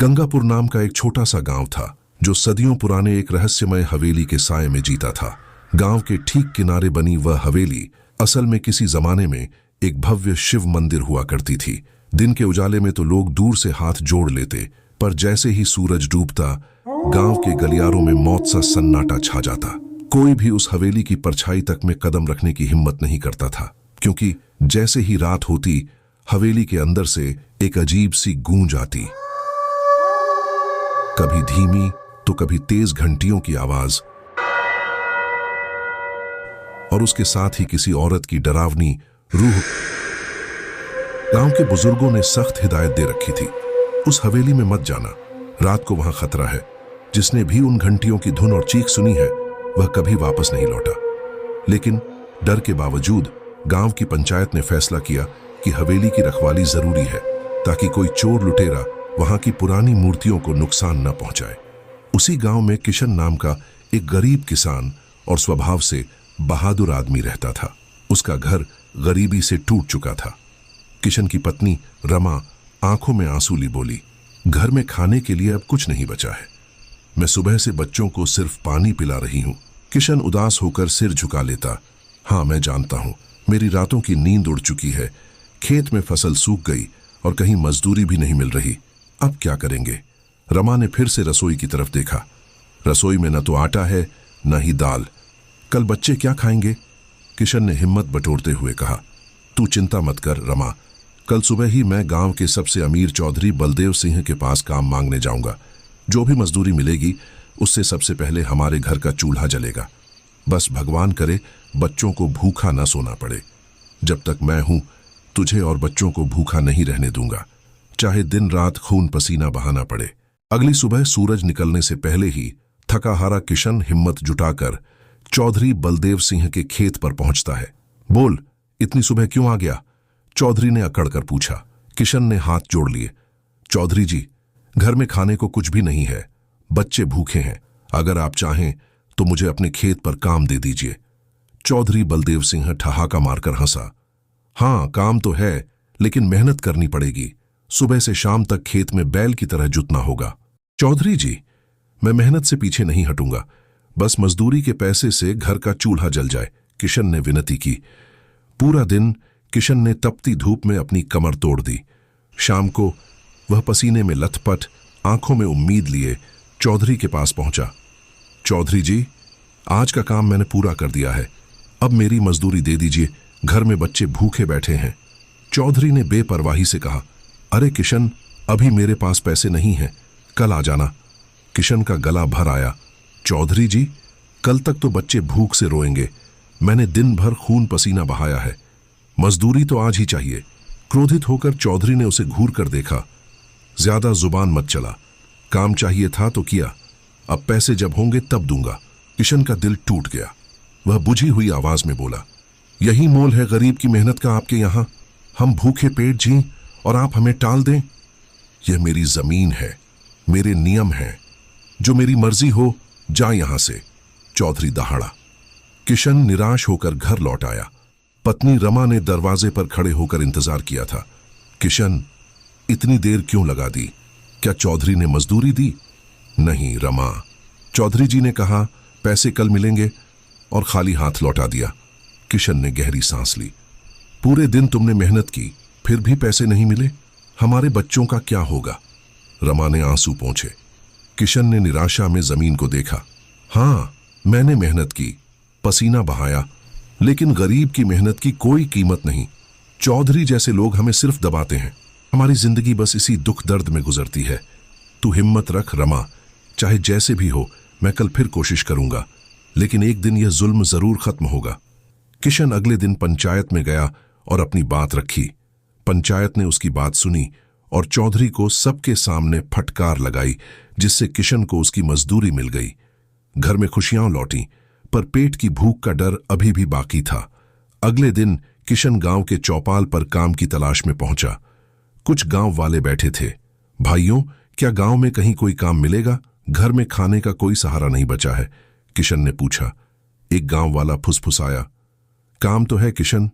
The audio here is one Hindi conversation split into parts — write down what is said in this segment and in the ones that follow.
गंगापुर नाम का एक छोटा सा गांव था जो सदियों पुराने एक रहस्यमय हवेली के साए में जीता था। गांव के ठीक किनारे बनी वह हवेली असल में किसी जमाने में एक भव्य शिव मंदिर हुआ करती थी। दिन के उजाले में तो लोग दूर से हाथ जोड़ लेते, पर जैसे ही सूरज डूबता गांव के गलियारों में मौत सा सन्नाटा छा जाता। कोई भी उस हवेली की परछाई तक में कदम रखने की हिम्मत नहीं करता था, क्योंकि जैसे ही रात होती हवेली के अंदर से एक अजीब सी गूंज आती, कभी धीमी तो कभी तेज घंटियों की आवाज, और उसके साथ ही किसी औरत की डरावनी रूह। गांव के बुजुर्गों ने सख्त हिदायत दे रखी थी, उस हवेली में मत जाना, रात को वहां खतरा है। जिसने भी उन घंटियों की धुन और चीख सुनी है वह कभी वापस नहीं लौटा। लेकिन डर के बावजूद गांव की पंचायत ने फैसला किया कि हवेली की रखवाली जरूरी है, ताकि कोई चोर लुटेरा वहां की पुरानी मूर्तियों को नुकसान न पहुंचाए। उसी गांव में किशन नाम का एक गरीब किसान और स्वभाव से बहादुर आदमी रहता था। उसका घर गरीबी से टूट चुका था। किशन की पत्नी रमा आंखों में आंसू ली बोली, घर में खाने के लिए अब कुछ नहीं बचा है। मैं सुबह से बच्चों को सिर्फ पानी पिला रही हूं। किशन उदास होकर सिर झुका लेता, हाँ मैं जानता हूं, मेरी रातों की नींद उड़ चुकी है। खेत में फसल सूख गई और कहीं मजदूरी भी नहीं मिल रही, अब क्या करेंगे। रमा ने फिर से रसोई की तरफ देखा। रसोई में न तो आटा है न ही दाल। कल बच्चे क्या खाएंगे? किशन ने हिम्मत बटोरते हुए कहा, तू चिंता मत कर रमा, कल सुबह ही मैं गांव के सबसे अमीर चौधरी बलदेव सिंह के पास काम मांगने जाऊंगा। जो भी मजदूरी मिलेगी उससे सबसे पहले हमारे घर का चूल्हा जलेगा। बस भगवान करे बच्चों को भूखा न सोना पड़े। जब तक मैं हूं तुझे और बच्चों को भूखा नहीं रहने दूंगा, चाहे दिन रात खून पसीना बहाना पड़े। अगली सुबह सूरज निकलने से पहले ही थका हारा किशन हिम्मत जुटाकर चौधरी बलदेव सिंह के खेत पर पहुंचता है। बोल, इतनी सुबह क्यों आ गया? चौधरी ने अकड़ कर पूछा। किशन ने हाथ जोड़ लिए। चौधरी जी, घर में खाने को कुछ भी नहीं है, बच्चे भूखे हैं, अगर आप चाहें तो मुझे अपने खेत पर काम दे दीजिए। चौधरी बलदेव सिंह ठहाका मारकर हंसा। हाँ काम तो है, लेकिन मेहनत करनी पड़ेगी। सुबह से शाम तक खेत में बैल की तरह जुतना होगा। चौधरी जी, मैं मेहनत से पीछे नहीं हटूंगा, बस मजदूरी के पैसे से घर का चूल्हा जल जाए, किशन ने विनती की। पूरा दिन किशन ने तपती धूप में अपनी कमर तोड़ दी। शाम को वह पसीने में लथपथ, आंखों में उम्मीद लिए चौधरी के पास पहुंचा। चौधरी जी, आज का काम मैंने पूरा कर दिया है, अब मेरी मजदूरी दे दीजिए, घर में बच्चे भूखे बैठे हैं। चौधरी ने बेपरवाही से कहा, अरे किशन, अभी मेरे पास पैसे नहीं हैं, कल आ जाना। किशन का गला भर आया। चौधरी जी, कल तक तो बच्चे भूख से रोएंगे, मैंने दिन भर खून पसीना बहाया है, मजदूरी तो आज ही चाहिए। क्रोधित होकर चौधरी ने उसे घूर कर देखा। ज्यादा जुबान मत चला, काम चाहिए था तो किया, अब पैसे जब होंगे तब दूंगा। किशन का दिल टूट गया। वह बुझी हुई आवाज में बोला, यही मोल है गरीब की मेहनत का आपके यहां? हम भूखे पेट जी और आप हमें टाल दें? यह मेरी जमीन है, मेरे नियम हैं, जो मेरी मर्जी हो जा यहां से। चौधरी दहाड़ा। किशन निराश होकर घर लौट आया। पत्नी रमा ने दरवाजे पर खड़े होकर इंतजार किया था। किशन, इतनी देर क्यों लगा दी? क्या चौधरी ने मजदूरी दी? नहीं रमा, चौधरी जी ने कहा पैसे कल मिलेंगे और खाली हाथ लौटा दिया। किशन ने गहरी सांस ली। पूरे दिन तुमने मेहनत की, फिर भी पैसे नहीं मिले, हमारे बच्चों का क्या होगा? रमा ने आंसू पोंछे। किशन ने निराशा में जमीन को देखा। हाँ, मैंने मेहनत की, पसीना बहाया, लेकिन गरीब की मेहनत की कोई कीमत नहीं। चौधरी जैसे लोग हमें सिर्फ दबाते हैं। हमारी जिंदगी बस इसी दुख दर्द में गुजरती है। तू हिम्मत रख रमा, चाहे जैसे भी हो, मैं कल फिर कोशिश करूंगा, लेकिन एक दिन यह जुल्म जरूर खत्म होगा। किशन अगले दिन पंचायत में गया और अपनी बात रखी। पंचायत ने उसकी बात सुनी और चौधरी को सबके सामने फटकार लगाई, जिससे किशन को उसकी मजदूरी मिल गई। घर में खुशियां लौटी, पर पेट की भूख का डर अभी भी बाकी था। अगले दिन किशन गांव के चौपाल पर काम की तलाश में पहुंचा। कुछ गांव वाले बैठे थे। भाइयों, क्या गांव में कहीं कोई काम मिलेगा? घर में खाने का कोई सहारा नहीं बचा है, किशन ने पूछा। एक गांव वाला फुसफुसाया, काम तो है किशन,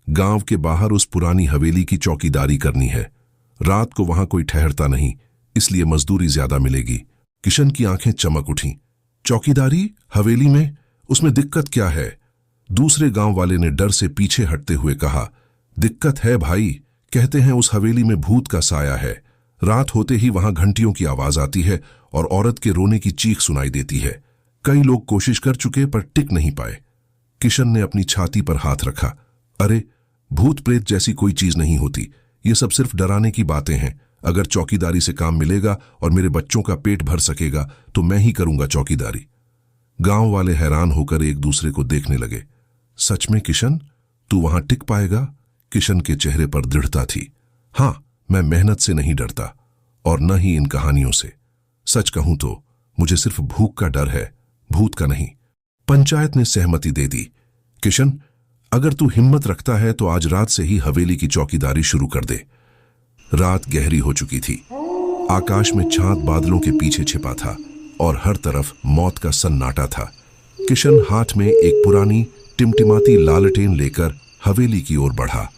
गांव के बाहर उस पुरानी हवेली की चौकीदारी करनी है। रात को वहां कोई ठहरता नहीं, इसलिए मजदूरी ज्यादा मिलेगी। किशन की आंखें चमक उठीं। चौकीदारी हवेली में? उसमें दिक्कत क्या है? दूसरे गांव वाले ने डर से पीछे हटते हुए कहा, दिक्कत है भाई। कहते हैं उस हवेली में भूत का साया है। रात होते ही वहां घंटियों की आवाज आती है और औरत के रोने की चीख सुनाई देती है। कई लोग कोशिश कर चुके पर टिक नहीं पाए। किशन ने अपनी छाती पर हाथ रखा। अरे, भूत प्रेत जैसी कोई चीज नहीं होती। ये सब सिर्फ डराने की बातें हैं। अगर चौकीदारी से काम मिलेगा और मेरे बच्चों का पेट भर सकेगा तो मैं ही करूंगा चौकीदारी। गांव वाले हैरान होकर एक दूसरे को देखने लगे। सच में किशन, तू वहां टिक पाएगा? किशन के चेहरे पर दृढ़ता थी। हां, मैं मेहनत से नहीं डरता और न ही इन कहानियों से। सच कहूं तो मुझे सिर्फ भूख का डर है, भूत का नहीं। पंचायत ने सहमति दे दी। किशन, अगर तू हिम्मत रखता है तो आज रात से ही हवेली की चौकीदारी शुरू कर दे। रात गहरी हो चुकी थी। आकाश में चांद बादलों के पीछे छिपा था और हर तरफ मौत का सन्नाटा था। किशन हाथ में एक पुरानी टिमटिमाती लालटेन लेकर हवेली की ओर बढ़ा।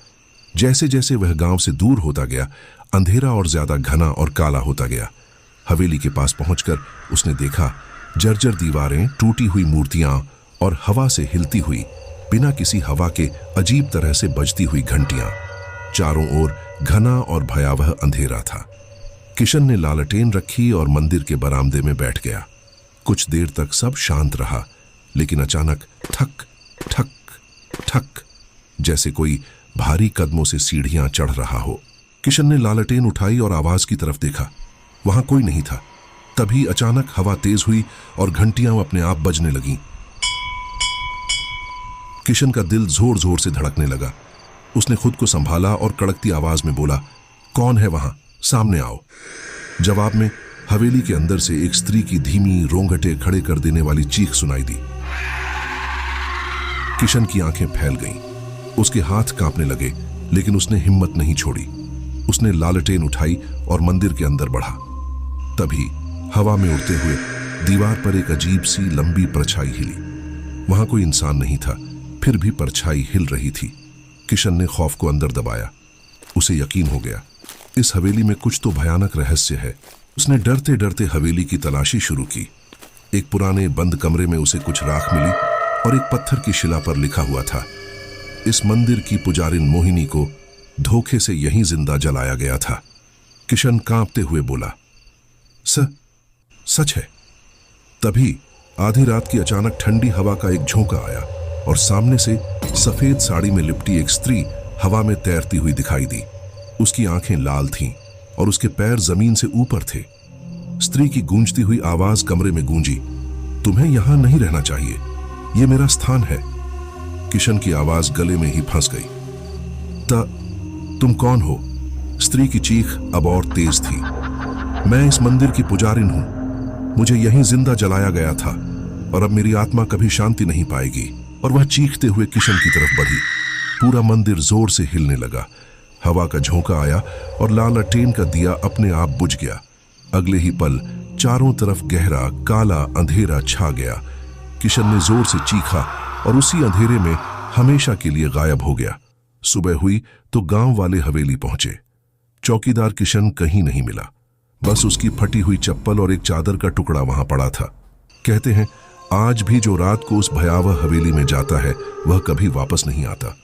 जैसे जैसे वह गांव से दूर होता गया, अंधेरा और ज्यादा घना और काला होता गया। हवेली के पास पहुंचकर उसने देखा जर्जर दीवारें, टूटी हुई मूर्तियां और हवा से हिलती हुई, बिना किसी हवा के अजीब तरह से बजती हुई घंटियां। चारों ओर घना और भयावह अंधेरा था। किशन ने लालटेन रखी और मंदिर के बरामदे में बैठ गया। कुछ देर तक सब शांत रहा, लेकिन अचानक ठक ठक ठक, जैसे कोई भारी कदमों से सीढ़ियां चढ़ रहा हो। किशन ने लालटेन उठाई और आवाज की तरफ देखा। वहां कोई नहीं था। तभी अचानक हवा तेज हुई और घंटियां अपने आप बजने लगीं। किशन का दिल जोर जोर से धड़कने लगा। उसने खुद को संभाला और कड़कती आवाज में बोला, कौन है वहां? सामने आओ। जवाब में हवेली के अंदर से एक स्त्री की धीमी, रोंगटे खड़े कर देने वाली चीख सुनाई दी। किशन की आंखें फैल गईं। उसके हाथ कांपने लगे, लेकिन उसने हिम्मत नहीं छोड़ी। उसने लालटेन उठाई और मंदिर के अंदर बढ़ा। तभी हवा में उड़ते हुए दीवार पर एक अजीब सी लंबी परछाई हिली। वहां कोई इंसान नहीं था, फिर भी परछाई हिल रही थी। किशन ने खौफ को अंदर दबाया। उसे यकीन हो गया, इस हवेली में कुछ तो भयानक रहस्य है। उसने डरते डरते हवेली की तलाशी शुरू की। एक पुराने बंद कमरे में उसे कुछ राख मिली और एक पत्थर की शिला पर लिखा हुआ था, इस मंदिर की पुजारिन मोहिनी को धोखे से यहीं जिंदा जलाया गया था। किशन कांपते हुए बोला, सच है। तभी आधी रात की अचानक ठंडी हवा का एक झोंका आया और सामने से सफेद साड़ी में लिपटी एक स्त्री हवा में तैरती हुई दिखाई दी। उसकी आंखें लाल थीं और उसके पैर जमीन से ऊपर थे। स्त्री की गूंजती हुई आवाज कमरे में गूंजी, तुम्हें यहां नहीं रहना चाहिए, यह मेरा स्थान है। किशन की आवाज गले में ही फंस गई। तुम कौन हो? स्त्री की चीख अब और तेज थी। मैं इस मंदिर की पुजारिन हूं। मुझे यहीं जिंदा जलाया गया था और अब मेरी आत्मा कभी शांति नहीं पाएगी। और वह चीखते हुए किशन की तरफ बढ़ी। पूरा मंदिर जोर से हिलने लगा। हवा का झोंका आया और लालटेन का दिया अपने आप बुझ गया। अगले ही पल चारों तरफ गहरा काला अंधेरा छा गया। किशन ने जोर से चीखा और उसी अंधेरे में हमेशा के लिए गायब हो गया। सुबह हुई तो गांव वाले हवेली पहुंचे। चौकीदार किशन कहीं नहीं मिला। बस उसकी फटी हुई चप्पल और एक चादर का टुकड़ा वहां पड़ा था। कहते हैं आज भी जो रात को उस भयावह हवेली में जाता है वह कभी वापस नहीं आता।